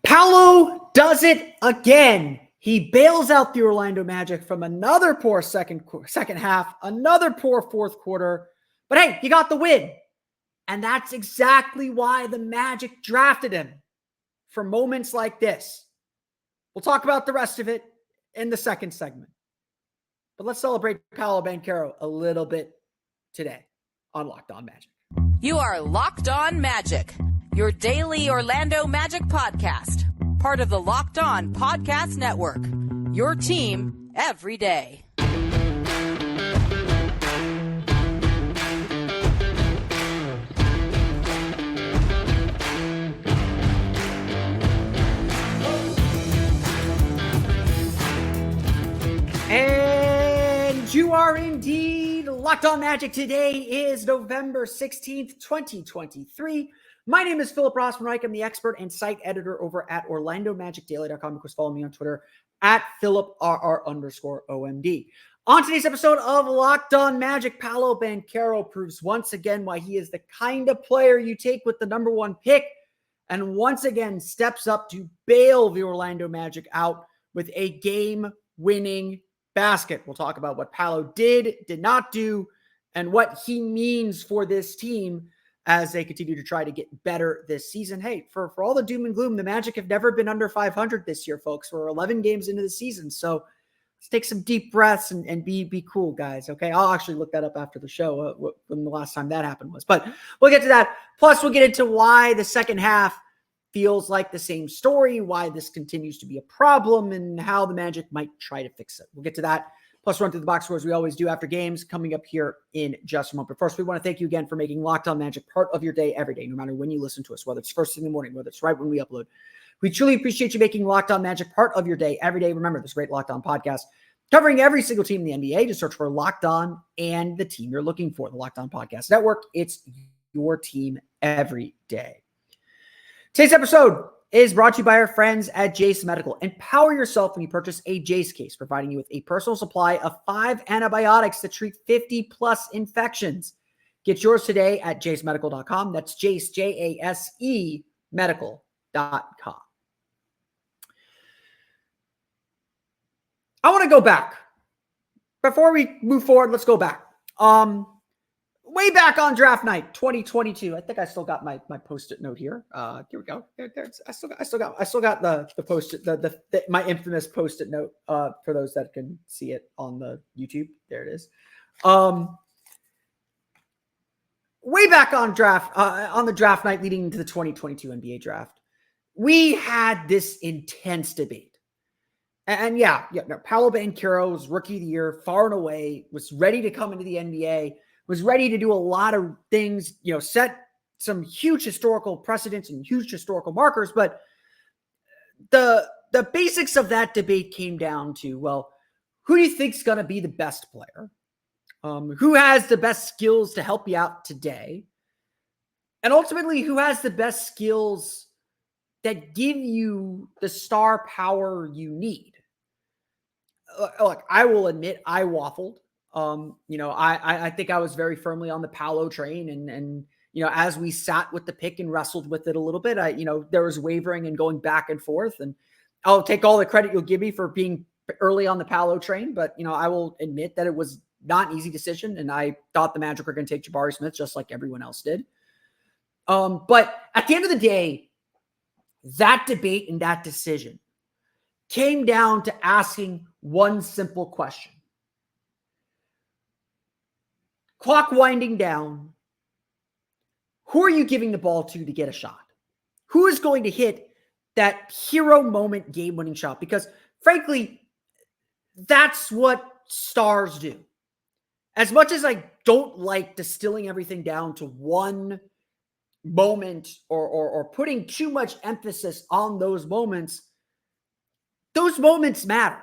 Paolo does it again. He bails out the Orlando Magic from another poor second half, another poor fourth quarter. But hey, he got the win. And that's exactly why the Magic drafted him, for moments like this. We'll talk about the rest of it in the second segment. But let's celebrate Paolo Banchero a little bit today on Locked On Magic. You are Locked On Magic, your daily Orlando Magic podcast, part of the Locked On Podcast Network, your team every day. And you are indeed Locked On Magic. Today is November 16th, 2023. My name is Philip Rossman-Reich. I'm the expert and site editor over at OrlandoMagicDaily.com. Of course, follow me on Twitter at PhilipRR_OMD. On today's episode of Locked On Magic, Paolo Banchero proves once again why he is the kind of player you take with the number one pick, and once again steps up to bail the Orlando Magic out with a game-winning basket. We'll talk about what Paolo did not do, and what he means for this team as they continue to try to get better this season. Hey, for all the doom and gloom, the Magic have never been under 500 this year, folks. We're 11 games into the season, so let's take some deep breaths and be cool, guys, okay? I'll actually look that up after the show, when the last time that happened was. But we'll get to that. Plus, we'll get into why the second half feels like the same story, why this continues to be a problem, and how the Magic might try to fix it. We'll get to that. Plus, run through the box score as we always do after games, coming up here in just a moment. But first, we want to thank you again for making Locked On Magic part of your day every day, no matter when you listen to us, whether it's first thing in the morning, whether it's right when we upload. We truly appreciate you making Locked On Magic part of your day every day. Remember, this great Locked On podcast covering every single team in the NBA. Just search for Locked On and the team you're looking for, the Locked On Podcast Network. It's your team every day. Today's episode is brought to you by our friends at Jase Medical. Empower yourself when you purchase a Jase case, providing you with a personal supply of 5 antibiotics that treat 50-plus infections. Get yours today at jasemedical.com. That's Jase, Jase, medical.com. I want to go back. Before we move forward, let's go back. Way back on draft night, 2022. I think I still got my post-it note here. Here we go. I still got the post-it, my infamous post-it note. For those that can see it on the YouTube, there it is. Way back on the draft night leading into the 2022 NBA draft, we had this intense debate. And Paolo Banchero was rookie of the year, far and away, was ready to come into the NBA. Was ready to do a lot of things, set some huge historical precedents and huge historical markers. But the basics of that debate came down to, well, who do you think is going to be the best player? Who has the best skills to help you out today? And ultimately, who has the best skills that give you the star power you need? Look, I will admit I waffled. I think I was very firmly on the Paolo train, and as we sat with the pick and wrestled with it a little bit, there was wavering and going back and forth, and I'll take all the credit you'll give me for being early on the Paolo train, but I will admit that it was not an easy decision, and I thought the Magic were going to take Jabari Smith just like everyone else did. But at the end of the day, that debate and that decision came down to asking one simple question. Clock winding down, who are you giving the ball to get a shot? Who is going to hit that hero moment game-winning shot? Because frankly, that's what stars do. As much as I don't like distilling everything down to one moment or putting too much emphasis on those moments matter.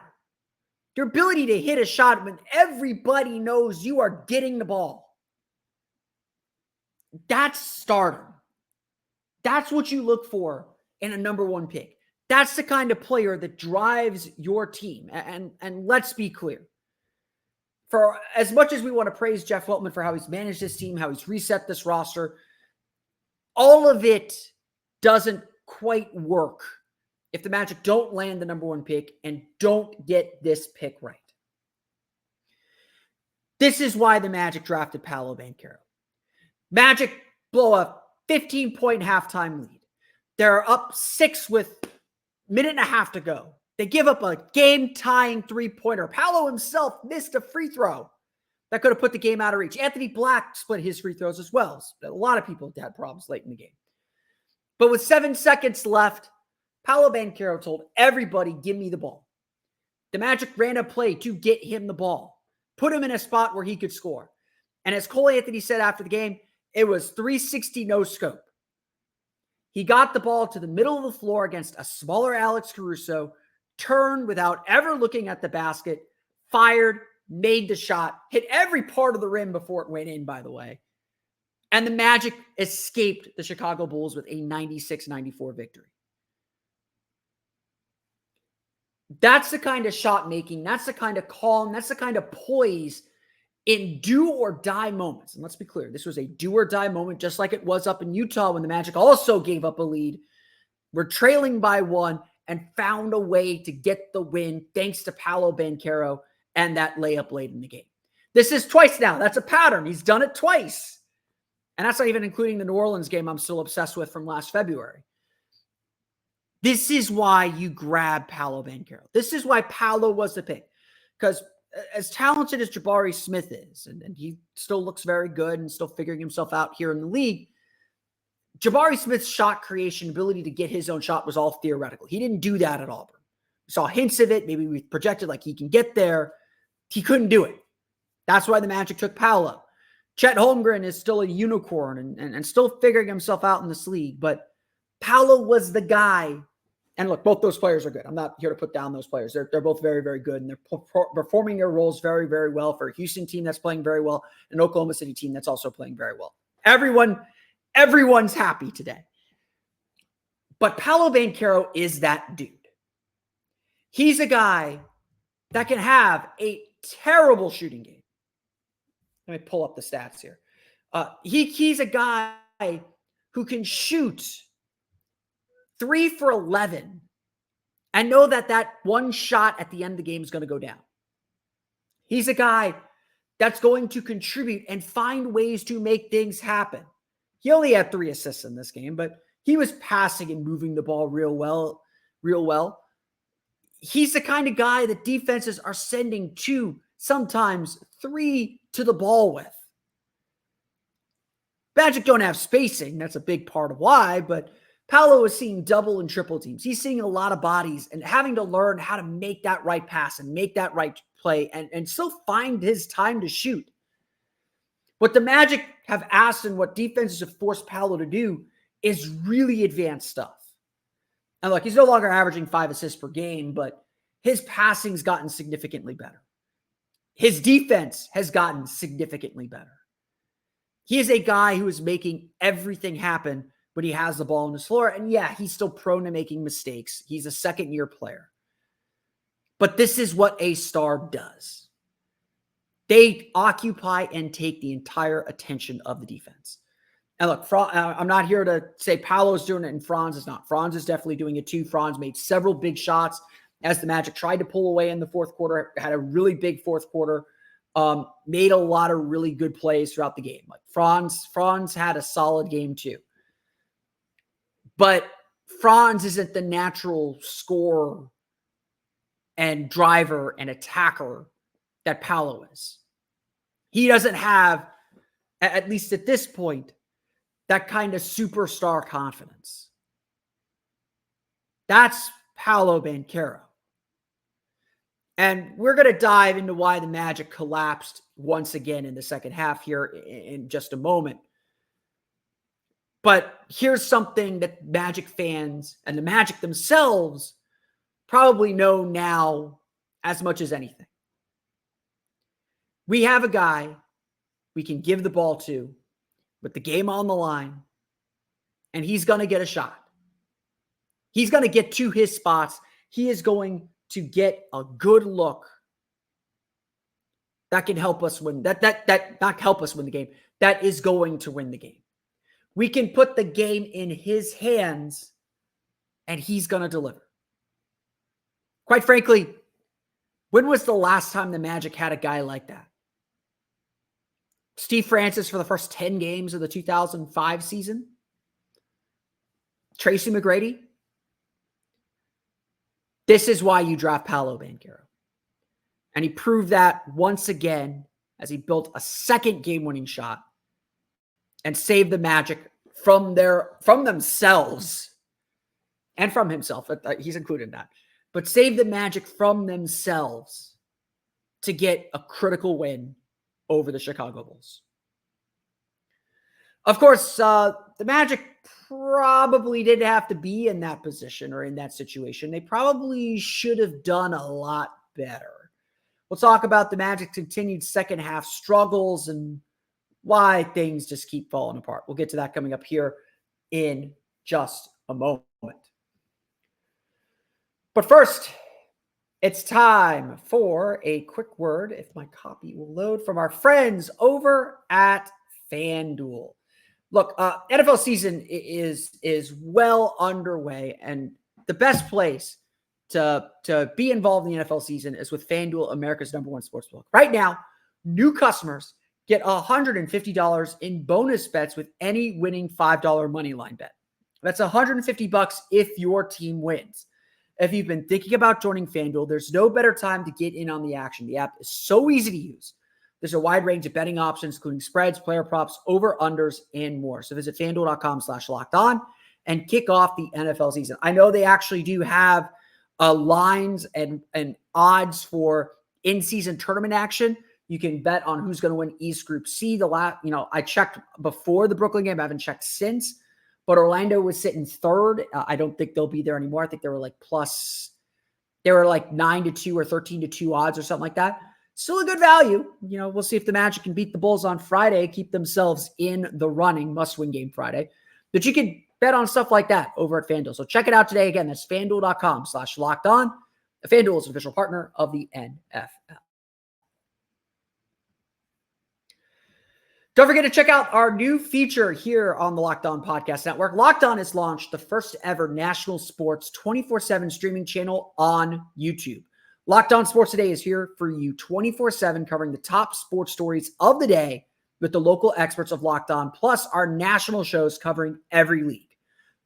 Your ability to hit a shot when everybody knows you are getting the ball. That's stardom. That's what you look for in a number one pick. That's the kind of player that drives your team. And let's be clear. For as much as we want to praise Jeff Weltman for how he's managed this team, how he's reset this roster, all of it doesn't quite work if the Magic don't land the number 1 pick and don't get this pick right. This is why the Magic drafted Paolo Banchero. Magic blow a 15-point halftime lead. They're up 6 with a minute and a half to go. They give up a game-tying three-pointer. Paolo himself missed a free throw that could have put the game out of reach. Anthony Black split his free throws as well. A lot of people had problems late in the game. But with 7 seconds left, Paolo Banchero told everybody, give me the ball. The Magic ran a play to get him the ball, put him in a spot where he could score. And as Cole Anthony said after the game, it was 360 no scope. He got the ball to the middle of the floor against a smaller Alex Caruso, turned without ever looking at the basket, fired, made the shot, hit every part of the rim before it went in, by the way. And the Magic escaped the Chicago Bulls with a 96-94 victory. That's the kind of shot making, that's the kind of calm, that's the kind of poise in do or die moments. And let's be clear, this was a do or die moment, just like it was up in Utah when the Magic also gave up a lead. We're trailing by 1 and found a way to get the win thanks to Paolo Banchero and that layup late in the game. This is twice now. That's a pattern. He's done it twice. And that's not even including the New Orleans game I'm still obsessed with from last February. This is why you grab Paolo Banchero. This is why Paolo was the pick. Because as talented as Jabari Smith is, and he still looks very good and still figuring himself out here in the league, Jabari Smith's shot creation ability to get his own shot was all theoretical. He didn't do that at Auburn. We saw hints of it. Maybe we projected like he can get there. He couldn't do it. That's why the Magic took Paolo. Chet Holmgren is still a unicorn and still figuring himself out in this league. But Paolo was the guy. And look, both those players are good. I'm not here to put down those players. They're both very, very good. And they're performing their roles very, very well for a Houston team that's playing very well, an Oklahoma City team that's also playing very well. Everyone's happy today. But Paolo Banchero is that dude. He's a guy that can have a terrible shooting game. Let me pull up the stats here. He's a guy who can shoot 3 for 11 and know that one shot at the end of the game is going to go down. He's a guy that's going to contribute and find ways to make things happen. He only had 3 assists in this game, but he was passing and moving the ball real well. He's the kind of guy that defenses are sending 2, sometimes 3 to the ball with. Magic don't have spacing. That's a big part of why, but Paolo is seeing double and triple teams. He's seeing a lot of bodies and having to learn how to make that right pass and make that right play and still find his time to shoot. What the Magic have asked and what defenses have forced Paolo to do is really advanced stuff. And look, he's no longer averaging 5 assists per game, but his passing's gotten significantly better. His defense has gotten significantly better. He is a guy who is making everything happen when he has the ball on his floor. And yeah, he's still prone to making mistakes. He's a second-year player. But this is what a star does. They occupy and take the entire attention of the defense. And look, I'm not here to say Paolo's doing it and Franz is not. Franz is definitely doing it too. Franz made several big shots as the Magic tried to pull away in the fourth quarter, had a really big fourth quarter, made a lot of really good plays throughout the game. Like Franz had a solid game too. But Franz isn't the natural scorer and driver and attacker that Paolo is. He doesn't have, at least at this point, that kind of superstar confidence. That's Paolo Banchero. And we're going to dive into why the Magic collapsed once again in the second half here in just a moment. But here's something that Magic fans and the Magic themselves probably know now as much as anything. We have a guy we can give the ball to with the game on the line, and he's going to get a shot. He's going to get to his spots. He is going to get a good look that can help us win. That not help us win the game. That is going to win the game. We can put the game in his hands, and he's going to deliver. Quite frankly, when was the last time the Magic had a guy like that? Steve Francis for the first 10 games of the 2005 season? Tracy McGrady? This is why you draft Paolo Banchero. And he proved that once again as he built a second game-winning shot and saved the Magic from themselves and from himself. He's included in that. But saved the Magic from themselves to get a critical win over the Chicago Bulls. Of course, the Magic probably didn't have to be in that position or in that situation. They probably should have done a lot better. We'll talk about the Magic's continued second half struggles and why things just keep falling apart. We'll get to that coming up here in just a moment. But first, it's time for a quick word, if my copy will load, from our friends over at FanDuel. Look, NFL season is well underway, and the best place to be involved in the NFL season is with FanDuel, America's #1 sportsbook. Right now, new customers get $150 in bonus bets with any winning $5 money line bet. That's $150 if your team wins. If you've been thinking about joining FanDuel, there's no better time to get in on the action. The app is so easy to use. There's a wide range of betting options, including spreads, player props, over-unders, and more. So visit FanDuel.com/lockedon and kick off the NFL season. I know they actually do have lines and odds for in-season tournament action. You can bet on who's going to win East Group C. I checked before the Brooklyn game. I haven't checked since. But Orlando was sitting third. I don't think they'll be there anymore. I think they were like 9-2 or 13-2 odds or something like that. Still a good value. We'll see if the Magic can beat the Bulls on Friday, keep themselves in the running, must-win game Friday. But you can bet on stuff like that over at FanDuel. So check it out today. Again, that's FanDuel.com/lockedon. FanDuel is an official partner of the NFL. Don't forget to check out our new feature here on the Locked On Podcast Network. Locked On has launched the first ever national sports 24/7 streaming channel on YouTube. Locked On Sports Today is here for you 24/7, covering the top sports stories of the day with the local experts of Locked On, plus our national shows covering every league.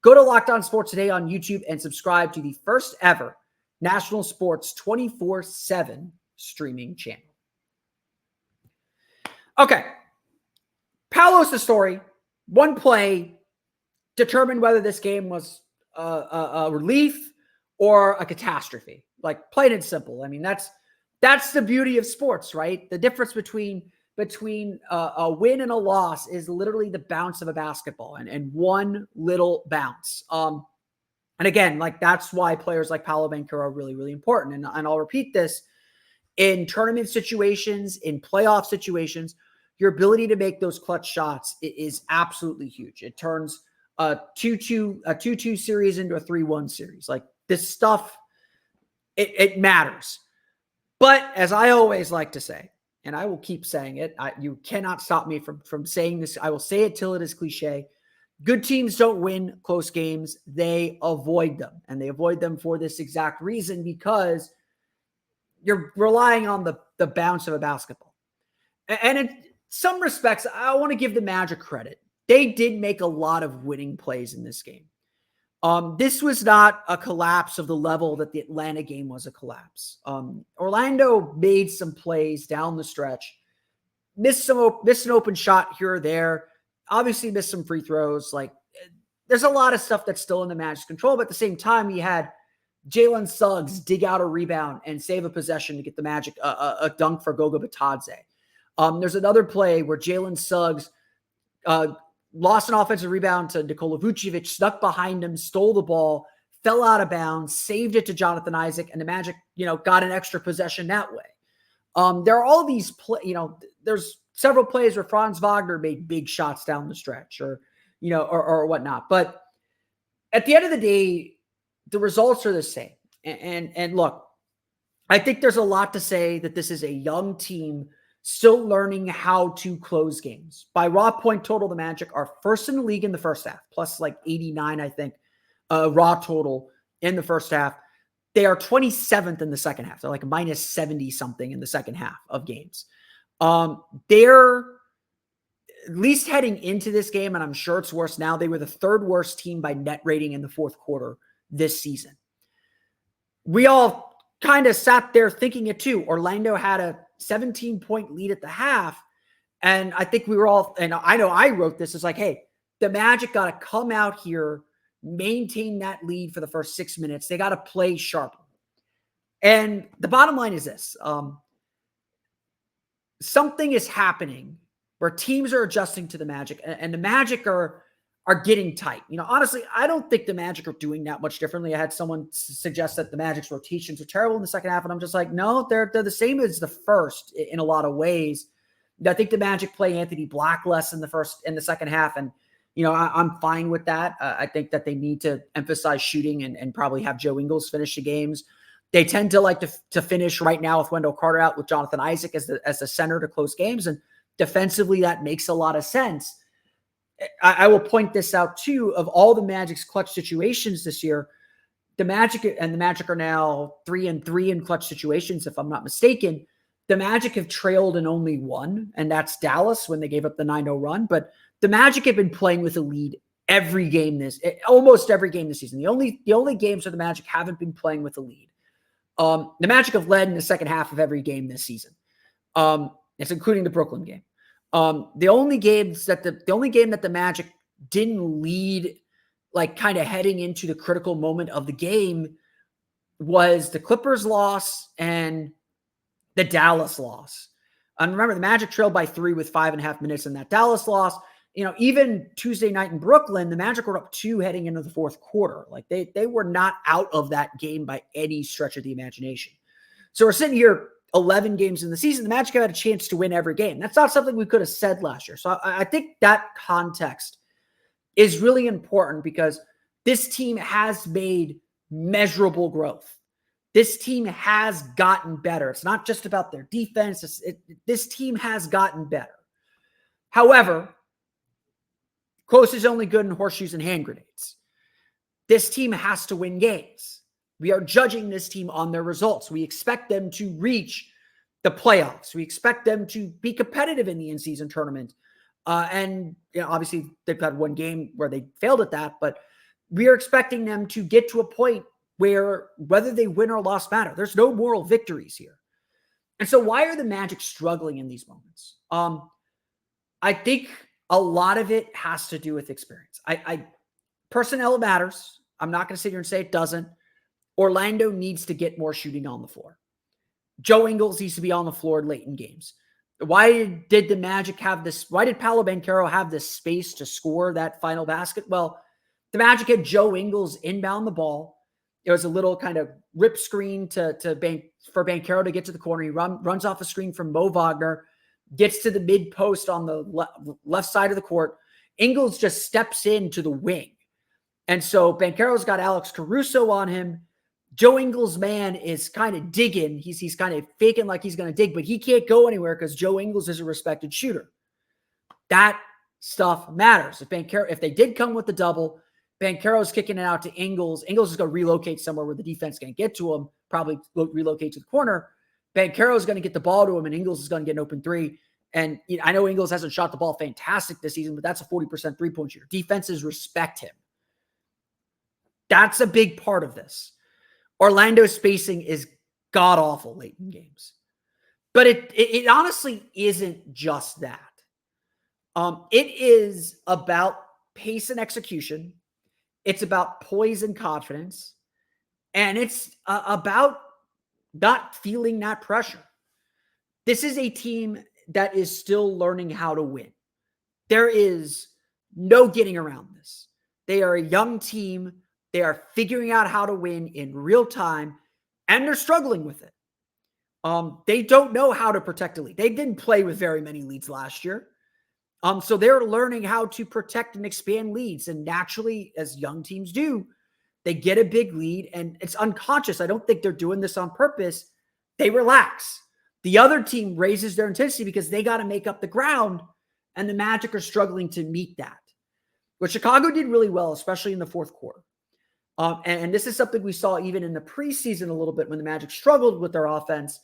Go to Locked On Sports Today on YouTube and subscribe to the first ever national sports 24/7 streaming channel. Okay. Paolo's the story. One play determined whether this game was a relief or a catastrophe. Like, plain and simple. I mean, that's the beauty of sports, right? The difference between a win and a loss is literally the bounce of a basketball and one little bounce. And again, that's why players like Paolo Banchero are really, really important. And I'll repeat this: in tournament situations, in playoff situations, your ability to make those clutch shots is absolutely huge. It turns a 2-2 series into a 3-1 series. Like, this stuff, it matters. But as I always like to say, and I will keep saying it, you cannot stop me from saying this. I will say it till it is cliche. Good teams don't win close games. They avoid them. And they avoid them for this exact reason, because you're relying on the bounce of a basketball. And in some respects, I want to give the Magic credit. They did make a lot of winning plays in this game. This was not a collapse of the level that the Atlanta game was a collapse. Orlando made some plays down the stretch, missed an open shot here or there, obviously missed some free throws. There's a lot of stuff that's still in the Magic's control, but at the same time, you had Jaylen Suggs dig out a rebound and save a possession to get the Magic a dunk for Goga Bitadze. There's another play where Jaylen Suggs lost an offensive rebound to Nikola Vucevic, snuck behind him, stole the ball, fell out of bounds, saved it to Jonathan Isaac, and the Magic, got an extra possession that way. There are all these there's several plays where Franz Wagner made big shots down the stretch or whatnot. But at the end of the day, the results are the same. And look, I think there's a lot to say that this is a young team still learning how to close games. By raw point total, the Magic are first in the league in the first half, plus 89, I think, raw total in the first half. They are 27th in the second half. They're like minus 70 something in the second half of games. They're at least heading into this game, and I'm sure it's worse now, they were the third worst team by net rating in the fourth quarter this season. We all kind of sat there thinking it too. Orlando had a 17-point lead at the half, and I think we were all, and I know I wrote this, as like, hey, the Magic got to come out here, maintain that lead for the first 6 minutes. They got to play sharp. And the bottom line is this. Something is happening where teams are adjusting to the Magic, and the Magic are getting tight. Honestly, I don't think the Magic are doing that much differently. I had someone suggest that the Magic's rotations are terrible in the second half, and I'm just like, no, they're the same as the first in a lot of ways. I think the Magic play Anthony Black less in the second half, and I'm fine with that. I think that they need to emphasize shooting and probably have Joe Ingles finish the games. They tend to like to finish right now with Wendell Carter out, with Jonathan Isaac as the center to close games. And defensively, that makes a lot of sense. I will point this out too. Of all the Magic's clutch situations this year, the Magic are now 3-3 in clutch situations, if I'm not mistaken. The Magic have trailed in only one, and that's Dallas when they gave up the 9-0 run. But the Magic have been playing with a lead almost every game this season. The only games where the Magic haven't been playing with a lead. The Magic have led in the second half of every game this season. It's including the Brooklyn game. The only game that the Magic didn't lead, like kind of heading into the critical moment of the game, was the Clippers loss and the Dallas loss. And remember, the Magic trailed by 3 with 5.5 minutes in that Dallas loss. Even Tuesday night in Brooklyn, the Magic were up 2 heading into the fourth quarter. Like they were not out of that game by any stretch of the imagination. So we're sitting here 11 games in the season. The Magic had a chance to win every game. That's not something we could have said last year. So I think that context is really important, because this team has made measurable growth. This team has gotten better. It's not just about their defense. This team has gotten better. However, close is only good in horseshoes and hand grenades. This team has to win games. We are judging this team on their results. We expect them to reach the playoffs. We expect them to be competitive in the in-season tournament. And obviously, they've had one game where they failed at that, but we are expecting them to get to a point where whether they win or loss matter. There's no moral victories here. And so why are the Magic struggling in these moments? I think a lot of it has to do with experience. Personnel matters. I'm not going to sit here and say it doesn't. Orlando needs to get more shooting on the floor. Joe Ingles needs to be on the floor late in games. Why did the Magic have this? Why did Paolo Banchero have this space to score that final basket? Well, the Magic had Joe Ingles inbound the ball. It was a little kind of rip screen for Banchero to get to the corner. He runs off a screen from Mo Wagner, gets to the mid post on the left side of the court. Ingles just steps into the wing. And so Banchero's got Alex Caruso on him. Joe Ingles' man is kind of digging. He's kind of faking like he's going to dig, but he can't go anywhere because Joe Ingles is a respected shooter. That stuff matters. If they did come with the double, Banchero's kicking it out to Ingles. Ingles is going to relocate somewhere where the defense can't get to him, probably relocate to the corner. Banchero's going to get the ball to him, and Ingles is going to get an open three. And I know Ingles hasn't shot the ball fantastic this season, but that's a 40% three-point shooter. Defenses respect him. That's a big part of this. Orlando's spacing is god-awful late in games. But it honestly isn't just that. It is about pace and execution. It's about poise and confidence. And it's about not feeling that pressure. This is a team that is still learning how to win. There is no getting around this. They are a young team. They are figuring out how to win in real time, and they're struggling with it. They don't know how to protect a lead. They didn't play with very many leads last year. So they're learning how to protect and expand leads. And naturally, as young teams do, they get a big lead, and it's unconscious. I don't think they're doing this on purpose. They relax. The other team raises their intensity because they got to make up the ground, and the Magic are struggling to meet that. But Chicago did really well, especially in the fourth quarter. And this is something we saw even in the preseason a little bit when the Magic struggled with their offense.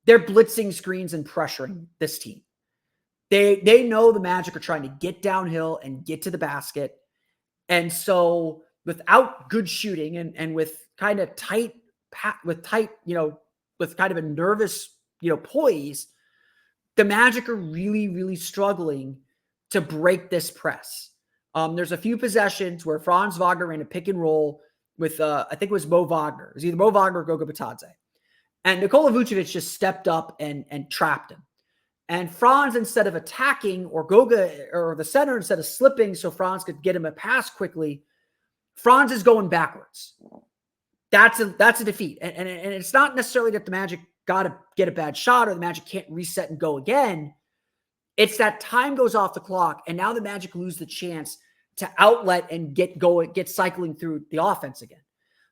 They're blitzing screens and pressuring this team. They know the Magic are trying to get downhill and get to the basket. And so without good shooting and with kind of with kind of a nervous, poise, the Magic are really, really struggling to break this press. There's a few possessions where Franz Wagner ran a pick and roll with, I think it was Mo Wagner. It was either Mo Wagner or Goga Bitadze. And Nikola Vucevic just stepped up and trapped him. And Franz, instead of attacking, or Goga or the center, instead of slipping so Franz could get him a pass quickly, Franz is going backwards. That's a defeat. And it's not necessarily that the Magic got to get a bad shot or the Magic can't reset and go again. It's that time goes off the clock, and now the Magic lose the chance to outlet and get cycling through the offense again.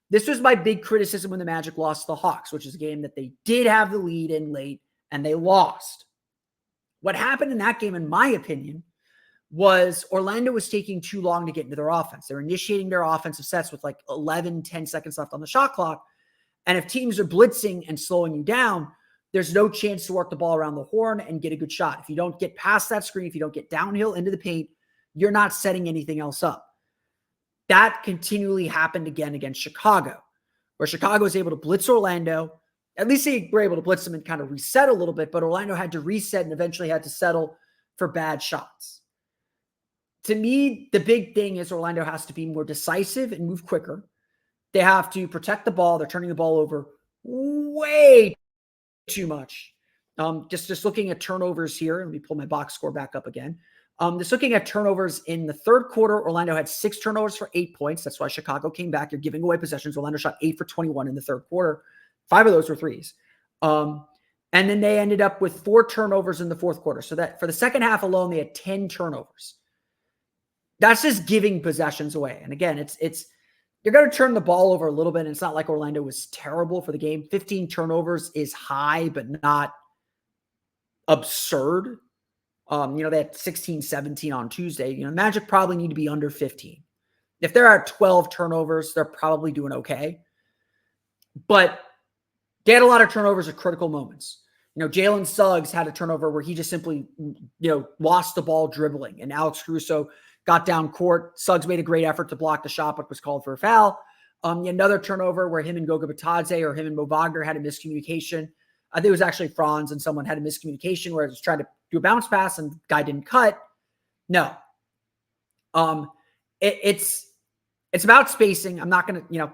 This was my big criticism when the Magic lost the Hawks, which is a game that they did have the lead in late, and they lost. What happened in that game, in my opinion, was Orlando was taking too long to get into their offense. They're initiating their offensive sets with like 10 seconds left on the shot clock. And if teams are blitzing and slowing you down, there's no chance to work the ball around the horn and get a good shot. If you don't get past that screen, if you don't get downhill into the paint, you're not setting anything else up. That continually happened again against Chicago, where Chicago was able to blitz Orlando. At least they were able to blitz them and kind of reset a little bit, but Orlando had to reset and eventually had to settle for bad shots. To me, the big thing is Orlando has to be more decisive and move quicker. They have to protect the ball. They're turning the ball over way too much. Just looking at turnovers here. Let me pull my box score back up again. Just looking at turnovers in the third quarter, Orlando had 6 turnovers for 8 points. That's why Chicago came back. You're giving away possessions. Orlando shot 8 for 21 in the third quarter. 5 of those were threes. And then they ended up with 4 turnovers in the fourth quarter. So that for the second half alone, they had 10 turnovers. That's just giving possessions away. And again, it's you're going to turn the ball over a little bit. And it's not like Orlando was terrible for the game. 15 turnovers is high, but not absurd. They had 16, 17 on Tuesday. Magic probably need to be under 15. If they're at 12 turnovers, they're probably doing okay. But they had a lot of turnovers at critical moments. Jaylen Suggs had a turnover where he just simply, lost the ball dribbling, and Alex Caruso got down court. Suggs made a great effort to block the shot, but was called for a foul. Another turnover where him and Goga Bitadze or him and Mo Wagner had a miscommunication. I think it was actually Franz and someone had a miscommunication where it was trying to do a bounce pass and the guy didn't cut. No. It's about spacing. I'm not going to,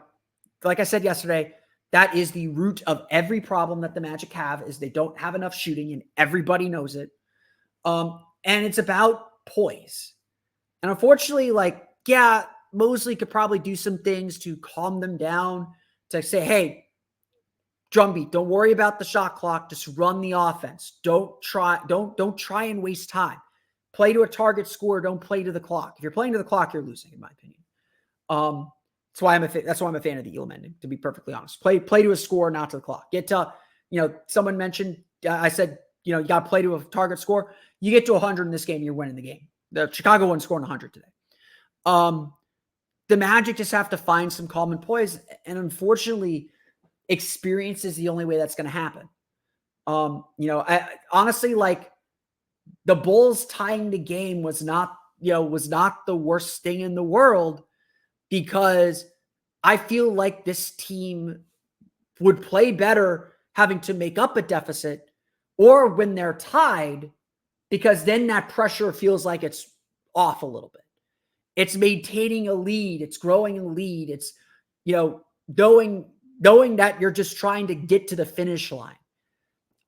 like I said yesterday, that is the root of every problem that the Magic have is they don't have enough shooting, and everybody knows it. And it's about poise. And unfortunately, Mosley could probably do some things to calm them down, to say, hey, drumbeat, don't worry about the shot clock. Just run the offense. Don't try and waste time. Play to a target score. Don't play to the clock. If you're playing to the clock, you're losing, in my opinion. That's why I'm a fan of the Elam ending, to be perfectly honest. Play to a score, not to the clock. Get to, someone mentioned, I said, you got to play to a target score. You get to 100 in this game, you're winning the game. The Chicago wasn't scoring 100 today. The Magic just have to find some calm and poise. And unfortunately, experience is the only way that's going to happen. I honestly, the Bulls tying the game was not the worst thing in the world, because I feel like this team would play better having to make up a deficit or when they're tied, because then that pressure feels like it's off a little bit. It's maintaining a lead. It's growing a lead. It's, knowing that you're just trying to get to the finish line.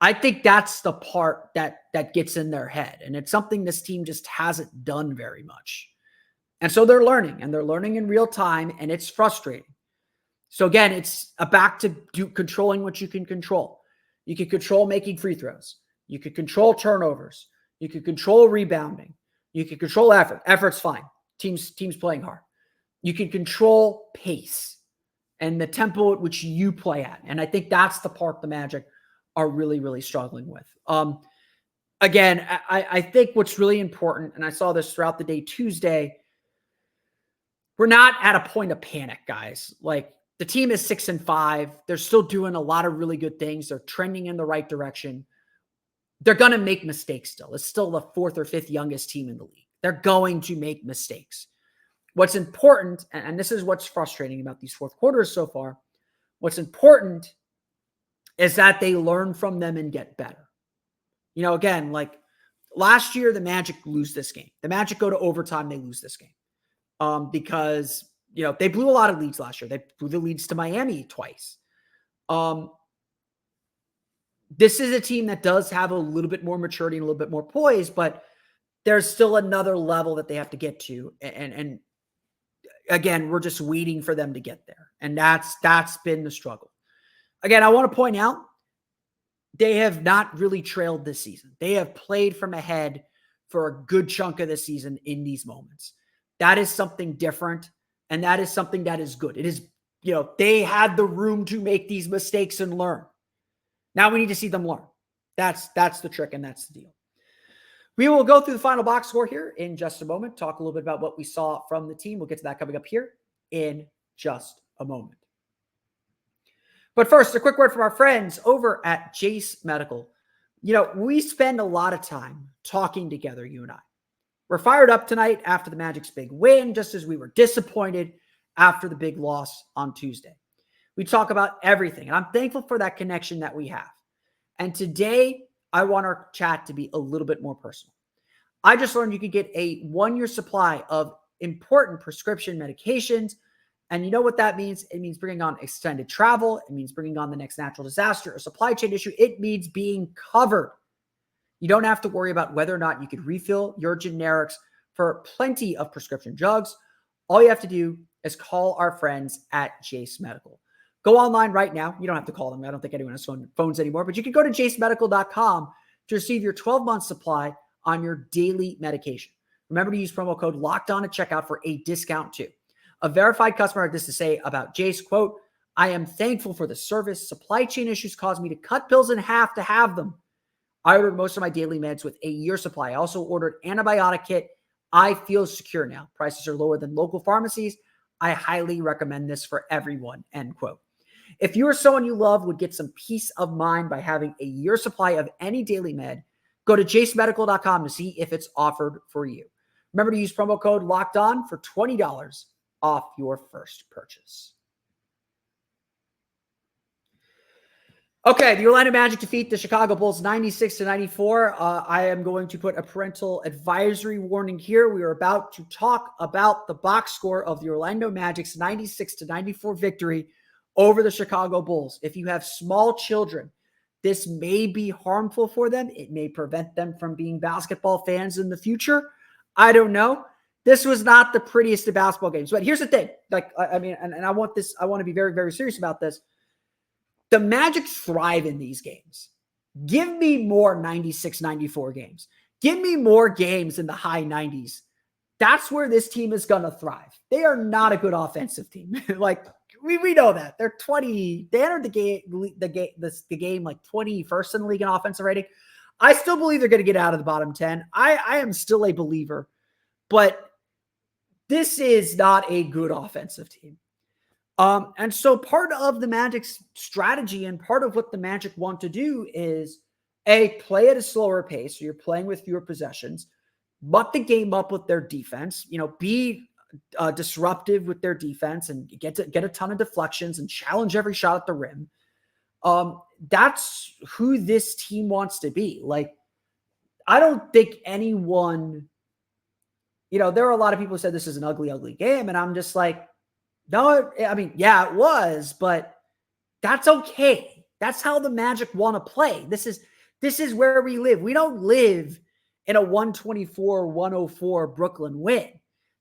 I think that's the part that gets in their head. And it's something this team just hasn't done very much. And so they're learning in real time, and it's frustrating. So again, it's back to controlling what you can control. You can control making free throws. You can control turnovers. You can control rebounding. You can control effort. Effort's fine. Teams playing hard. You can control pace and the tempo at which you play at. And I think that's the part the Magic are really, really struggling with. Again, I think what's really important, and I saw this throughout the day Tuesday, we're not at a point of panic, guys. Like, the team is 6-5. They're still doing a lot of really good things. They're trending in the right direction. They're going to make mistakes still. It's still the 4th or 5th youngest team in the league. They're going to make mistakes. What's important, and this is what's frustrating about these fourth quarters so far, what's important is that they learn from them and get better. You know, again, like last year, the Magic lose this game. The Magic go to overtime, they lose this game. Because, you know, they blew a lot of leads last year. They blew the leads to Miami twice. This is a team that does have a little bit more maturity and a little bit more poise, but there's still another level that they have to get to. And again, we're just waiting for them to get there. And that's been the struggle. Again, I want to point out, they have not really trailed this season. They have played from ahead for a good chunk of the season in these moments. That is something different, and that is something that is good. It is, you know, they had the room to make these mistakes and learn. Now we need to see them learn. That's the trick, and that's the deal. We will go through the final box score here in just a moment, talk a little bit about what we saw from the team. We'll get to that coming up here in just a moment. But first, a quick word from our friends over at Jase Medical. You know, we spend a lot of time talking together, you and I. We're fired up tonight after the Magic's big win, just as we were disappointed after the big loss on Tuesday. We talk about everything, and I'm thankful for that connection that we have. And today, I want our chat to be a little bit more personal. I just learned you could get a 1-year supply of important prescription medications. And you know what that means? It means bringing on extended travel. It means bringing on the next natural disaster or supply chain issue. It means being covered. You don't have to worry about whether or not you could refill your generics for plenty of prescription drugs. All you have to do is call our friends at Jase Medical. Go online right now. You don't have to call them. I don't think anyone has phones anymore, but you can go to jasemedical.com to receive your 12-month supply on your daily medication. Remember to use promo code LOCKEDON at checkout for a discount too. A verified customer had this to say about Jase, quote, "I am thankful for the service. Supply chain issues caused me to cut pills in half to have them. I ordered most of my daily meds with a year supply. I also ordered antibiotic kit. I feel secure now. Prices are lower than local pharmacies. I highly recommend this for everyone," end quote. If you or someone you love would get some peace of mind by having a year supply of any daily med, go to jasemedical.com to see if it's offered for you. Remember to use promo code LOCKEDON for $20 off your first purchase. Okay, the Orlando Magic defeat the Chicago Bulls 96-94. I am going to put a parental advisory warning here. We are about to talk about the box score of the Orlando Magic's 96-94 victory over the Chicago Bulls. If you have small children, this may be harmful for them. It may prevent them from being basketball fans in the future. I don't know. This was not the prettiest of basketball games. But here's the thing. Like, I mean, and I want to be very, very serious about this. The Magic thrive in these games. Give me more 96-94 games. Give me more games in the high 90s. That's where this team is going to thrive. They are not a good offensive team. Like, we know that. They're 20. They entered the game like 21st in the league in offensive rating. I still believe they're going to get out of the bottom 10. I am still a believer. But this is not a good offensive team. And so part of the Magic's strategy and part of what the Magic want to do is play at a slower pace. So you're playing with fewer possessions, butt the game up with their defense, be disruptive with their defense and get a ton of deflections and challenge every shot at the rim. That's who this team wants to be. Like, I don't think anyone, there are a lot of people who said this is an ugly, ugly game. And I'm just like, no, I mean, yeah, it was, but that's okay. That's how the Magic want to play. This is where we live. We don't live in a 124-104 Brooklyn win.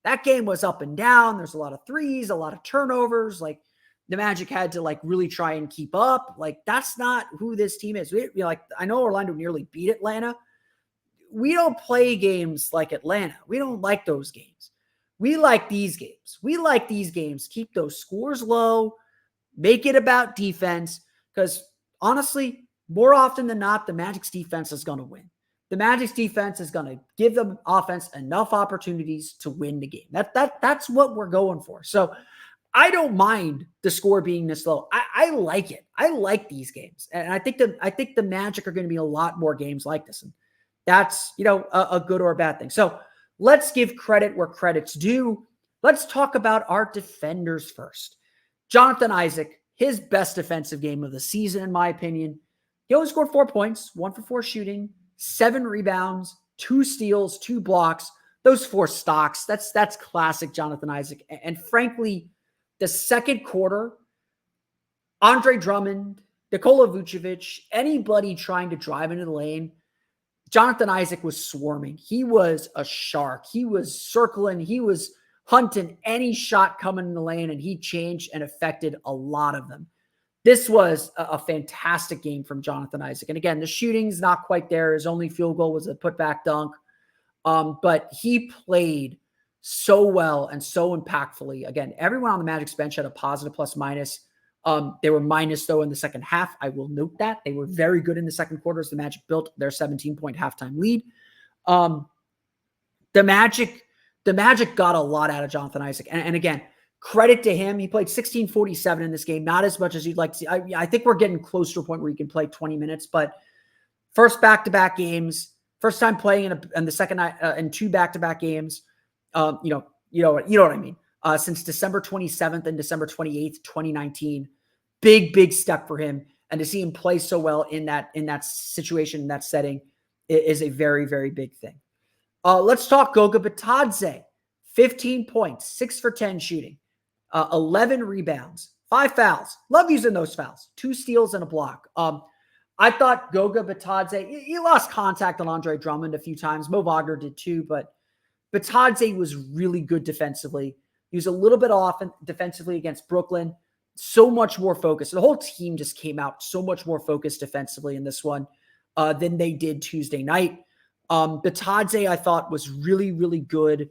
That game was up and down. There's a lot of threes, a lot of turnovers. Like, the Magic had to really try and keep up. Like, that's not who this team is. I know Orlando nearly beat Atlanta. We don't play games like Atlanta. We don't like those games. We like these games. We like these games. Keep those scores low. Make it about defense. Because honestly, more often than not, the Magic's defense is going to win. the Magic's defense is going to give the offense enough opportunities to win the game. That's what we're going for. So I don't mind the score being this low. I like it. I like these games. And I think the Magic are going to be a lot more games like this. And that's, a good or a bad thing. So let's give credit where credit's due. Let's talk about our defenders first. Jonathan Isaac, his best defensive game of the season, in my opinion. He only scored 4 points, 1 for 4 shooting, 7 rebounds, 2 steals, 2 blocks. Those 4 stocks, that's classic Jonathan Isaac. And frankly, the second quarter, Andre Drummond, Nikola Vucevic, anybody trying to drive into the lane, Jonathan Isaac was swarming. He was a shark. He was circling. He was hunting any shot coming in the lane, and he changed and affected a lot of them. This was a fantastic game from Jonathan Isaac. And again, the shooting's not quite there. His only field goal was a putback dunk. But he played so well and so impactfully. Again, everyone on the Magic's bench had a positive plus minus. They were minus, though, in the second half. I will note that. They were very good in the second quarter as the Magic built their 17-point halftime lead. The Magic got a lot out of Jonathan Isaac. And again, credit to him. He played 16:47 in this game, not as much as you'd like to see. I think we're getting close to a point where he can play 20 minutes, but first back-to-back games, first time playing in the second night in 2 back-to-back games. You know what I mean. Since December 27th and December 28th, 2019, big step for him. And to see him play so well in that situation, in that setting, is a very, very big thing. Let's talk Goga Bitadze. 15 points, 6 for 10 shooting, 11 rebounds, 5 fouls. Love using those fouls. 2 steals and a block. I thought Goga Bitadze, he lost contact on Andre Drummond a few times. Mo Wagner did too, but Bitadze was really good defensively. He was a little bit off defensively against Brooklyn. So much more focused. The whole team just came out so much more focused defensively in this one than they did Tuesday night. Bitadze, I thought, was really, really good,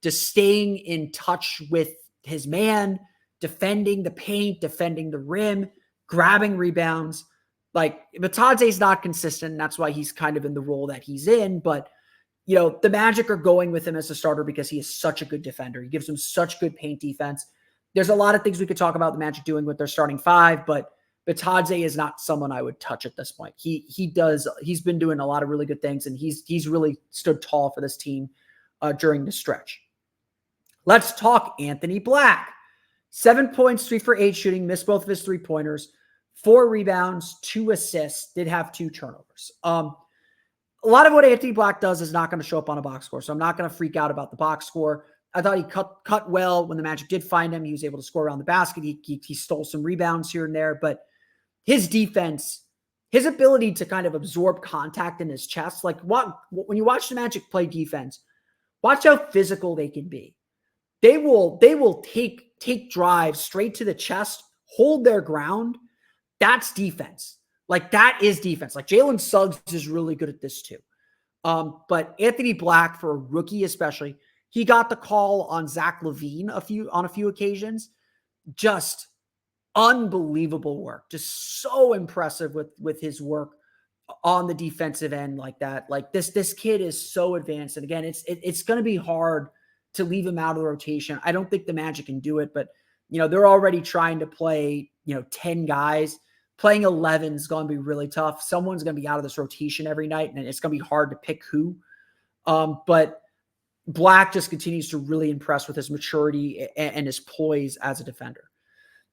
just staying in touch with his man, defending the paint, defending the rim, grabbing rebounds. Like, Bitadze's not consistent, and that's why he's kind of in the role that he's in. But, the Magic are going with him as a starter because he is such a good defender. He gives them such good paint defense. There's a lot of things we could talk about the Magic doing with their starting 5, but Bitadze is not someone I would touch at this point. He's been doing a lot of really good things, and he's really stood tall for this team during the stretch. Let's talk Anthony Black. 7 points, 3 for 8 shooting, missed both of his 3-pointers, 4 rebounds, 2 assists, did have 2 turnovers. A lot of what Anthony Black does is not going to show up on a box score, so I'm not going to freak out about the box score. I thought he cut well when the Magic did find him. He was able to score around the basket. He stole some rebounds here and there, but his defense, his ability to kind of absorb contact in his chest, like when you watch the Magic play defense, watch how physical they can be. They will take drives straight to the chest, hold their ground. That's defense. Like, that is defense. Like, Jaylen Sugg is really good at this too. But Anthony Black, for a rookie especially, he got the call on Zach LaVine on a few occasions. Just unbelievable work. Just so impressive with his work on the defensive end like that. Like, this kid is so advanced. And again, it's going to be hard to leave him out of the rotation. I don't think the Magic can do it, but they're already trying to play 10 guys. Playing 11 is going to be really tough. Someone's going to be out of this rotation every night, and it's going to be hard to pick who. But Black just continues to really impress with his maturity and his poise as a defender.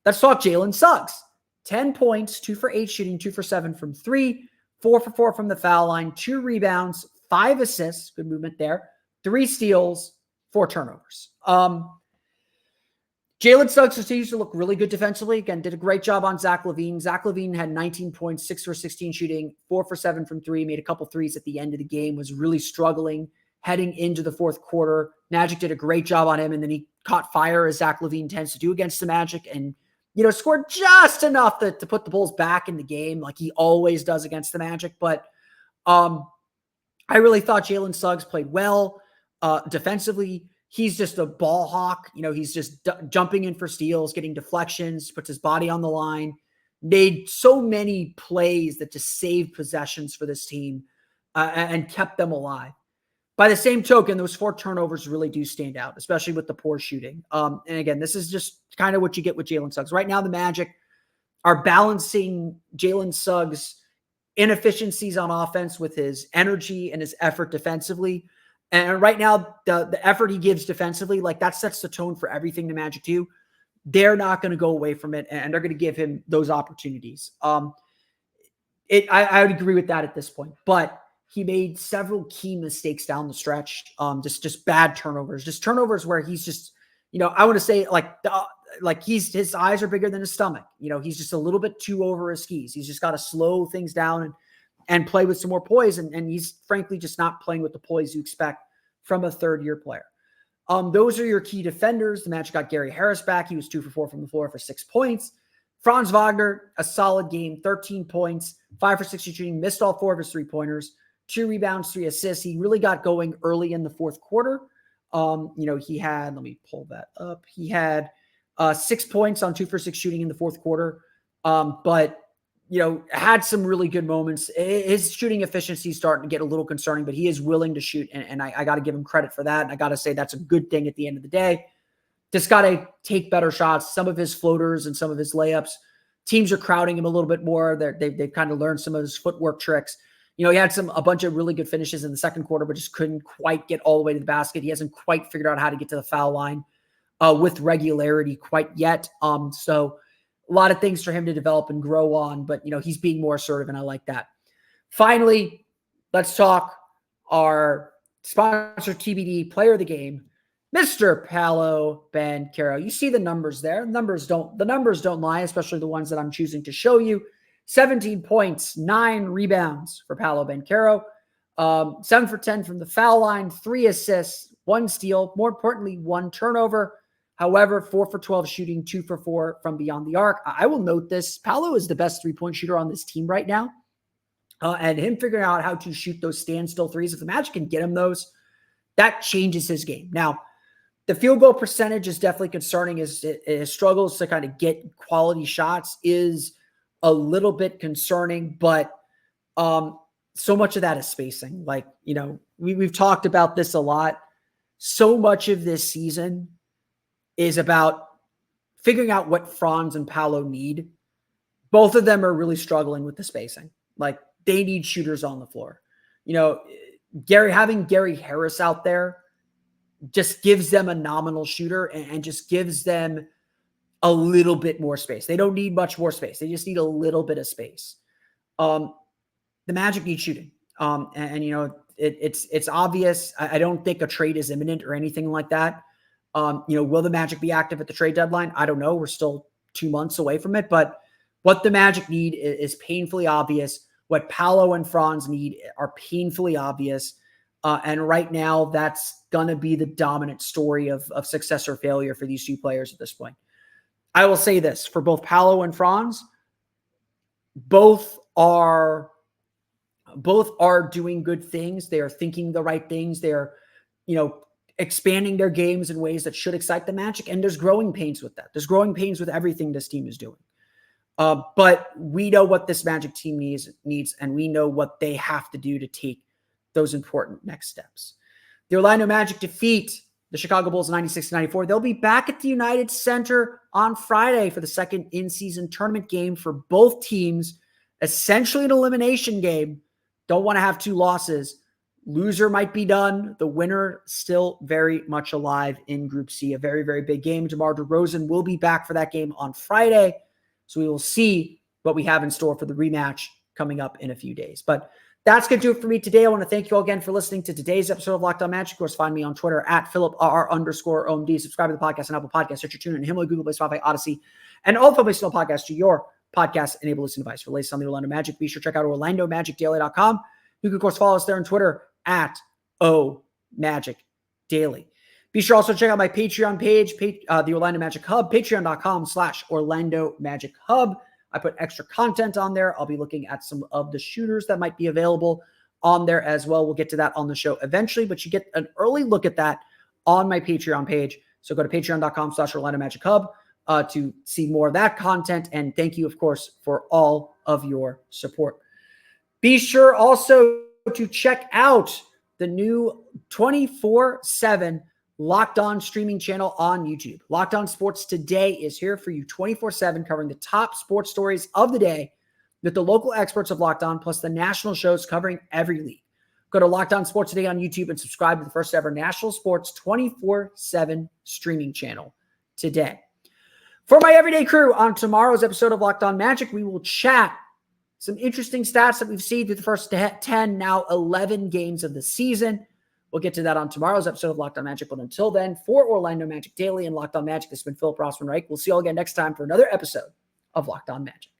Let's talk Jaylen Suggs. 10 points, 2 for 8 shooting, 2 for 7 from 3, 4 for 4 from the foul line, 2 rebounds, 5 assists, good movement there, 3 steals, 4 turnovers. Jaylen Suggs continues to look really good defensively. Again, did a great job on Zach LaVine. Zach LaVine had 19 points, 6 for 16 shooting, 4 for 7 from 3, made a couple threes at the end of the game, was really struggling heading into the fourth quarter. Magic did a great job on him, and then he caught fire, as Zach LaVine tends to do against the Magic, and scored just enough to put the Bulls back in the game, like he always does against the Magic. But I really thought Jaylen Suggs played well defensively. He's just a ball hawk. He's just jumping in for steals, getting deflections, puts his body on the line, made so many plays that just saved possessions for this team. and kept them alive. By the same token, those 4 turnovers really do stand out, especially with the poor shooting. And again, this is just kind of what you get with Jaylen Suggs. Right now, the Magic are balancing Jaylen Suggs' inefficiencies on offense with his energy and his effort defensively. And right now, the effort he gives defensively, like that sets the tone for everything the Magic do. They're not going to go away from it, and they're going to give him those opportunities. I would agree with that at this point, but he made several key mistakes down the stretch. Just bad turnovers, just turnovers where he's just, I want to say his eyes are bigger than his stomach. He's just a little bit too over his skis. He's just got to slow things down and play with some more poise. And he's frankly just not playing with the poise you expect from a third-year player. Those are your key defenders. The Magic got Gary Harris back. He was 2 for 4 from the floor for 6 points. Franz Wagner, a solid game, 13 points, 5 for 6 shooting, missed all 4 of his 3-pointers, 2 rebounds, 3 assists. He really got going early in the fourth quarter. He had, let me pull that up. He had 6 points on 2 for 6 shooting in the fourth quarter. But had some really good moments. His shooting efficiency is starting to get a little concerning, but he is willing to shoot. And I got to give him credit for that. And I got to say that's a good thing at the end of the day. Just got to take better shots. Some of his floaters and some of his layups, teams are crowding him a little bit more. They've kind of learned some of his footwork tricks. He had a bunch of really good finishes in the second quarter, but just couldn't quite get all the way to the basket. He hasn't quite figured out how to get to the foul line with regularity quite yet. So a lot of things for him to develop and grow on, but he's being more assertive, and I like that. Finally, let's talk our sponsor TBD player of the game, Mr. Paolo Banchero. You see the numbers there. The numbers don't lie, especially the ones that I'm choosing to show you. 17 points, 9 rebounds for Paolo Banchero, 7 for 10 from the foul line, 3 assists, 1 steal, more importantly, 1 turnover. However, 4 for 12 shooting, 2 for 4 from beyond the arc. I will note this. Paolo is the best 3-point shooter on this team right now. And him figuring out how to shoot those standstill threes, if the Magic can get him those, that changes his game. Now, the field goal percentage is definitely concerning. His struggles to kind of get quality shots is a little bit concerning, but so much of that is spacing. Like, we've talked about this a lot. So much of this season is about figuring out what Franz and Paolo need. Both of them are really struggling with the spacing. Like, they need shooters on the floor. Having Gary Harris out there just gives them a nominal shooter and just gives them a little bit more space. They don't need much more space. They just need a little bit of space. The Magic need shooting. It's obvious. I don't think a trade is imminent or anything like that. Will the Magic be active at the trade deadline? I don't know. We're still 2 months away from it, but what the Magic need is painfully obvious. What Paolo and Franz need are painfully obvious. And right now, that's going to be the dominant story of success or failure for these 2 players at this point. I will say this for both Paolo and Franz, both are doing good things. They are thinking the right things. They are, expanding their games in ways that should excite the Magic. And there's growing pains with that. There's growing pains with everything this team is doing. But we know what this Magic team needs, and we know what they have to do to take those important next steps. The Orlando Magic defeat the Chicago Bulls 96-94. They'll be back at the United Center on Friday for the second in-season tournament game for both teams. Essentially an elimination game. Don't want to have 2 losses. Loser might be done. The winner still very much alive in Group C. A very, very big game. DeMar DeRozan will be back for that game on Friday. So we will see what we have in store for the rematch coming up in a few days. But that's going to do it for me today. I want to thank you all again for listening to today's episode of Locked On Magic. Of course, find me on Twitter at @PhilipRR_OMD. Subscribe to the podcast on Apple Podcasts, Stitcher, TuneIn, Himalaya, Google Play, Spotify, Odyssey, and all the places podcasts to your podcast-enabled listening device. For the latest on the Orlando Magic, be sure to check out OrlandoMagicDaily.com. You can, of course, follow us there on Twitter at OMagicDaily. Be sure also to check out my Patreon page, the Orlando Magic Hub, patreon.com/Orlando Magic Hub. I put extra content on there. I'll be looking at some of the shooters that might be available on there as well. We'll get to that on the show eventually, but you get an early look at that on my Patreon page. So go to patreon.com/Orlando Magic Hub to see more of that content. And thank you, of course, for all of your support. Be sure also to check out the new 24/7 Locked On streaming channel on YouTube. Locked On Sports Today is here for you 24/7, covering the top sports stories of the day with the local experts of Locked On, plus the national shows covering every league. Go to Locked On Sports Today on YouTube and subscribe to the first ever national sports 24/7 streaming channel today. For my everyday crew, on tomorrow's episode of Locked On Magic, we will chat some interesting stats that we've seen through the first 10, now 11 games of the season. We'll get to that on tomorrow's episode of Locked On Magic. But until then, for Orlando Magic Daily and Locked On Magic, this has been Philip Rossman-Reich. We'll see you all again next time for another episode of Locked On Magic.